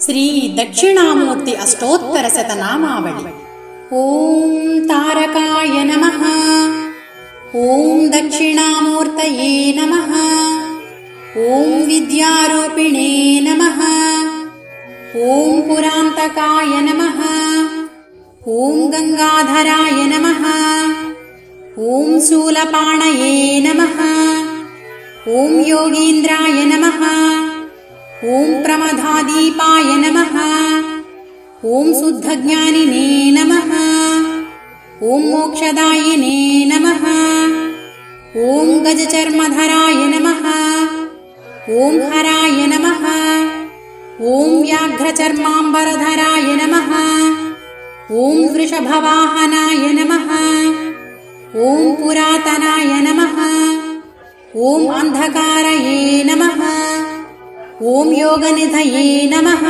श्री दक्षिणामूर्ति अष्टोत्तर शतनामावळि। ओं तारकाय नमः। ओं दक्षिणामूर्तये नमः। ओं विद्यारूपिणे नमः। ओं पुरान्तकाय नमः। ओं गंगाधराय नमः। ओं शूलपाणये नमः। ओं योगीन्द्राय नमः। ओं प्रमदादीपाय नमः। ओं शुद्धज्ञानिने नमः। ओं मोक्षदायिने नमः। ओं गजचर्मधराय नमः। ओं हराय नमः। ओं व्याघ्रचर्माम्बरधराय नमः। ओं वृषभवाहनाय नमः। ओं पुरातनाय नमः। ओं अंधकारये नमः। ओं योगनिधये नमः।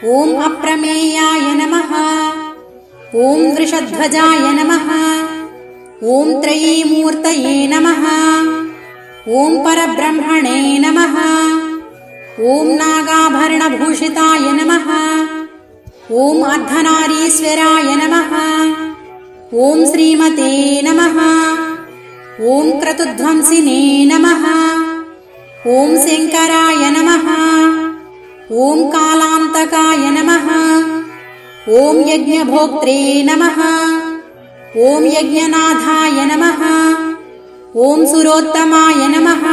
ओं अप्रमेयाय नमः। ओं वृषध्वजाय नमः। ओं त्रयीमूर्तये नमः। ओं परब्रह्मणे नमः। ओं नागाभरणभूषिताय नमः। ओं अर्धनारीश्वराय नमः। ओं श्रीमते नमः। ओं क्रतुध्वंसिने नमः। ओं शंकराय नमः। ओं कालांतकाय नमः। ओं यज्ञभोक्त्रे नमः। ओं यज्ञनाथाय नमः। ओं सुरोत्तमाय नमः।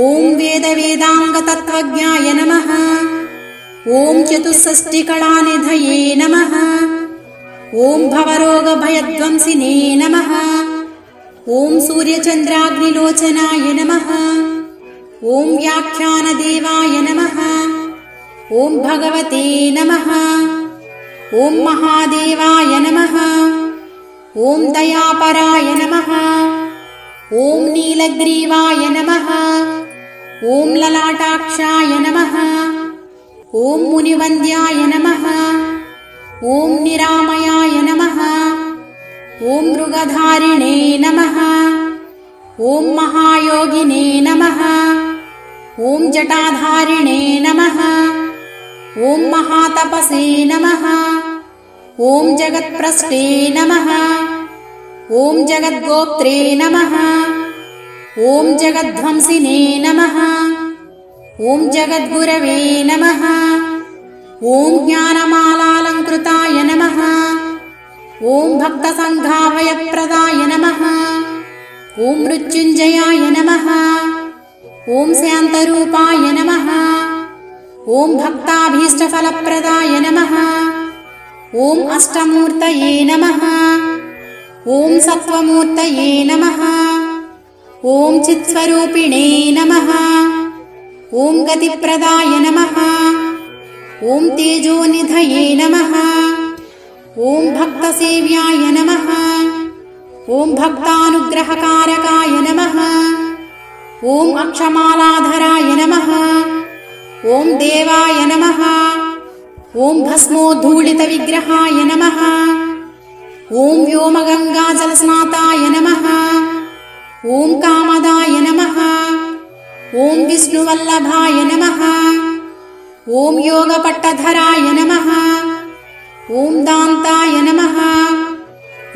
ओं वेदवेदांगतत्त्वज्ञाय नमः। ओं चतुष्षष्टिकलानिधये नमः। ओं भवरोगभयध्वंसिने नमः। ओं सूर्यचन्द्राग्निलोचनाय नमः। ओं व्याख्यानदेवाय नमः। ओं भगवते नमः। ओं महादेवाय नमः। ओं दयापराय नमः। ओं नीलग्रीवाय नमः। ओं ललाटाक्षाय नमः। ओं मुनिवन्द्याय नमः। ओं निरामयाय नमः। ओं मृगधारिणे नमः। ओं महायोगिने नमः। ओं जटाधारिणे नमः। ओं महातपसे नमः। ओं जगत्प्रष्टे नमः। ओं जगद्गोप्त्रे नमः। ओं जगद्ध्वंसिने नमः। ओं जगद्गुरवे नमः। ओं ज्ञानमालालंकृताय नमः। ओं भक्तसंघाभयप्रदाय नमः। ओं मृत्युंजयाय नमः। ओं शान्तरूपाय नमः। ओं भक्ताभीष्टफलप्रदाय नमः। ओं अष्टमूर्तये नमः। ओं सत्त्वमूर्तये नमः। ओं चित्स्वरूपिणे नमः। ओं गतिप्रदाय नमः। ओं तेजोनिधये नमः। ओं भक्तसेव्याय नमः। ओं भक्तानुग्रहकारकाय नमः। ओं अक्षमालाधराय नमः। ओं देवाय नमः। ओं भस्मोद्धूलितविग्रहाय नमः। ओं व्योमगंगाजलस्नाताय नमः। ओं कामदाय नमः। ओं विष्णुवल्लभाय नमः। ओं योगपट्टधराय नमः। ओं दान्ताय नमः।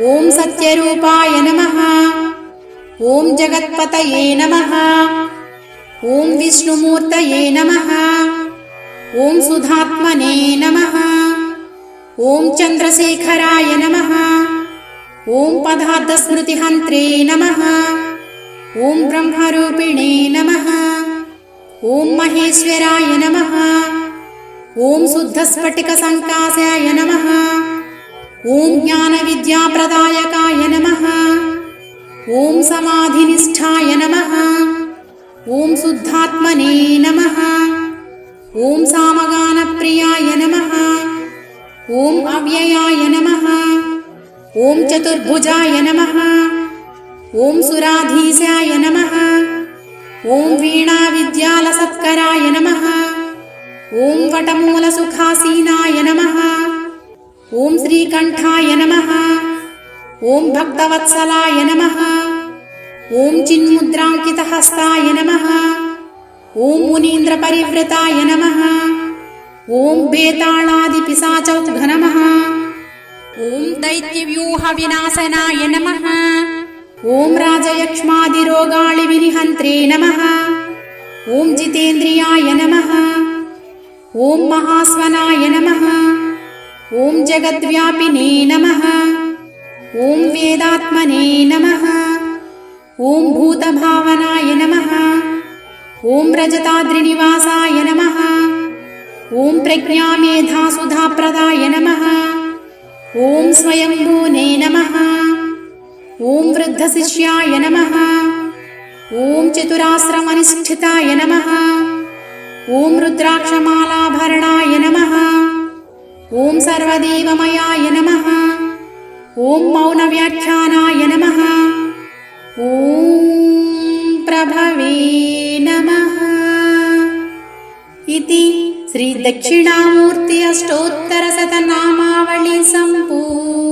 ओं सत्यरूपाय नमः। ओं जगत्पतये नमः। ओं विष्णुमूर्तये नमः। ओं सुधात्मने नमः। ओं चन्द्रशेखराय नमः। ओं पदार्थस्मृतिहन्त्रे नमः। ओं ब्रह्मरूपिणे नमः। ओं महेश्वराय नमः। ओं शुद्धस्फटिकसङ्काशाय नमः। ओं ज्ञानविद्याप्रदायकाय नमः। ओं समाधिनिष्ठाय नमः। ओं शुद्धात्मने नमः। ओं सामगानप्रियाय नमः। ओं अव्ययाय नमः। ओं चतुर्भुजाय नमः। ओं सुराधीशाय नमः। ओं वीणाविद्यालसत्कराय नमः। ओं वटमूलसुखासीनाय नमः। ओं श्रीकण्ठाय नमः। ओं भक्तवत्सलाय नमः। ओं चिन्मुद्राङ्कितहस्ताय नमः। ओं मुनीन्द्रपरिवृताय नमः। ॐ बेताळादिपिशाचौघ नमः। ॐ दैत्यव्यूहविनाशनाय नमः। ॐ राजयक्ष्मादिरोगाळिविनिहन्त्रे नमः। ॐ जितेन्द्रियाय नमः। ॐ महास्वनाय नमः। ॐ जगद्व्यापिने नमः। ॐ वेदात्मने नमः। ॐ भूतभावनाय नमः। ॐ रजताद्रिनिवासाय नमः। ॐ प्रज्ञामेधासुधाप्रदाय नमः। ॐ स्वयंभूने नमः। ॐ वृद्धशिष्याय नमः। ॐ चतुराश्रमनिष्ठिताय नमः। ॐ रुद्राक्षमालाभरणाय नमः। ॐ सर्वदेवमयाय नमः। ॐ मौनव्याख्यानाय नमः। ॐ प्रभवे नमः। इति श्री दक्षिणामूर्ति अष्टोत्तरशतनामावली सम्पूर्णा।